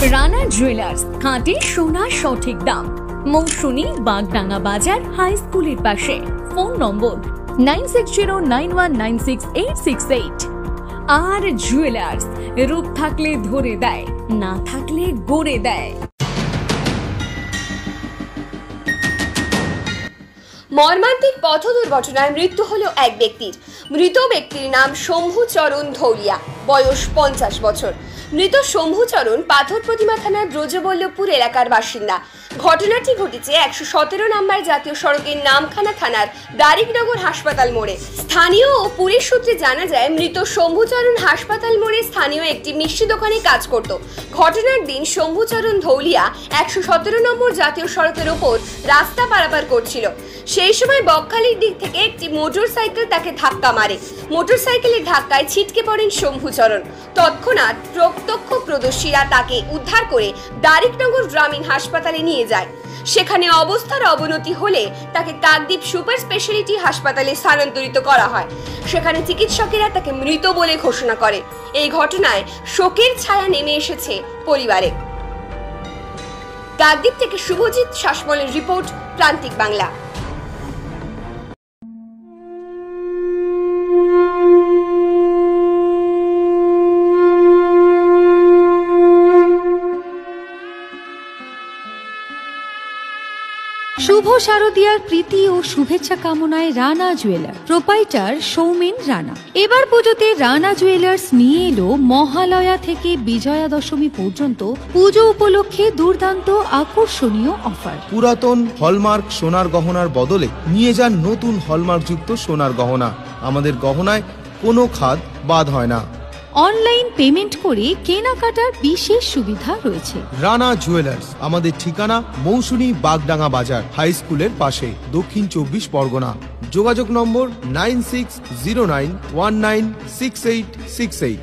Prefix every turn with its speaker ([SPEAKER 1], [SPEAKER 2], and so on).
[SPEAKER 1] Rana jewellers, খাঁটি সোনা সঠিক দাম। মৌসুমী, বাগডাঙ্গা বাজার, হাই স্কুলের পাশে। ফোন নম্বর 9609196868। আর জুয়েলার্স, রূপ থাকলে ধরে দেয়, না থাকলে গড়ে দেয়।
[SPEAKER 2] মর্মান্তিক পথ দুর্ঘটনায় মৃত্যু হলো এক ব্যক্তির। মৃত ব্যক্তির নাম শম্ভুচরণ ধৌলিয়া, বয়স 50 বছর। মৃত শম্ভুচরণ পাথর প্রতিমা থানার ব্রজবল্লভপুর এলাকার বাসিন্দা। ঘটনাটি ঘটেছে 117 নম্বর জাতীয় সড়কের নামখানা থানার দারিকনগর হাসপাতাল মোড়ে। স্থানীয় ও পুলিশ সূত্রে জানা যায়, মৃত শম্ভুচরণ হাসপাতাল মোড়ে স্থানীয় একটি মিষ্টি দোকানে কাজ করত। ঘটনার দিন শম্ভুচরণ ধৌলিয়া 117 নম্বর জাতীয় সড়কের ওপর রাস্তা পারাপার করছিল। সেই সময় বকখালির দিক থেকে একটি মোটরসাইকেল তাকে ধাক্কা মারে। মোটরসাইকেলের ধাক্কায় ছিটকে পড়েন শম্ভুচরণ। তৎক্ষণাৎ প্রত্যক্ষদর্শীরা তাকে উদ্ধার করে দারিকনগর গ্রামীণ হাসপাতালে নিয়ে যায়। সেখানে অবস্থার অবনতি হলে তাকে কাকদ্বীপ সুপার স্পেশালিটি হাসপাতালে স্থানান্তরিত করা হয়। সেখানে চিকিৎসকেরা তাকে মৃত বলে ঘোষণা করে। এই ঘটনায় শোকের ছায়া নেমে এসেছে পরিবারে। কাকদ্বীপ থেকে শুভজিৎ শাসমলের রিপোর্ট, প্রান্তিক বাংলা।
[SPEAKER 3] শুভ শারদিয়ার প্রীতি ও শুভেচ্ছা কামনায় রানা জুয়েলার প্রোপাইটার সৌমেন রানা এবার পুজোতে রানা জুয়েলার্স নিয়ে এলো মহালয়া থেকে বিজয়া দশমী পর্যন্ত পুজো উপলক্ষে দুর্দান্ত আকর্ষণীয় অফার।
[SPEAKER 4] পুরাতন হলমার্ক সোনার গহনার বদলে নিয়ে যান নতুন হলমার্কযুক্ত সোনার গহনা। আমাদের গহনায় কোনো খাদ বাদ হয় না।
[SPEAKER 3] অনলাইন পেমেন্ট করে কেনাকাটার বিশেষ সুবিধা রয়েছে।
[SPEAKER 4] রানা জুয়েলার্স, আমাদের ঠিকানা মৌসুমী, বাগডাঙ্গা বাজার, হাই স্কুলের পাশে, দক্ষিণ 24 পরগনা। যোগাযোগ নম্বর 9609196868।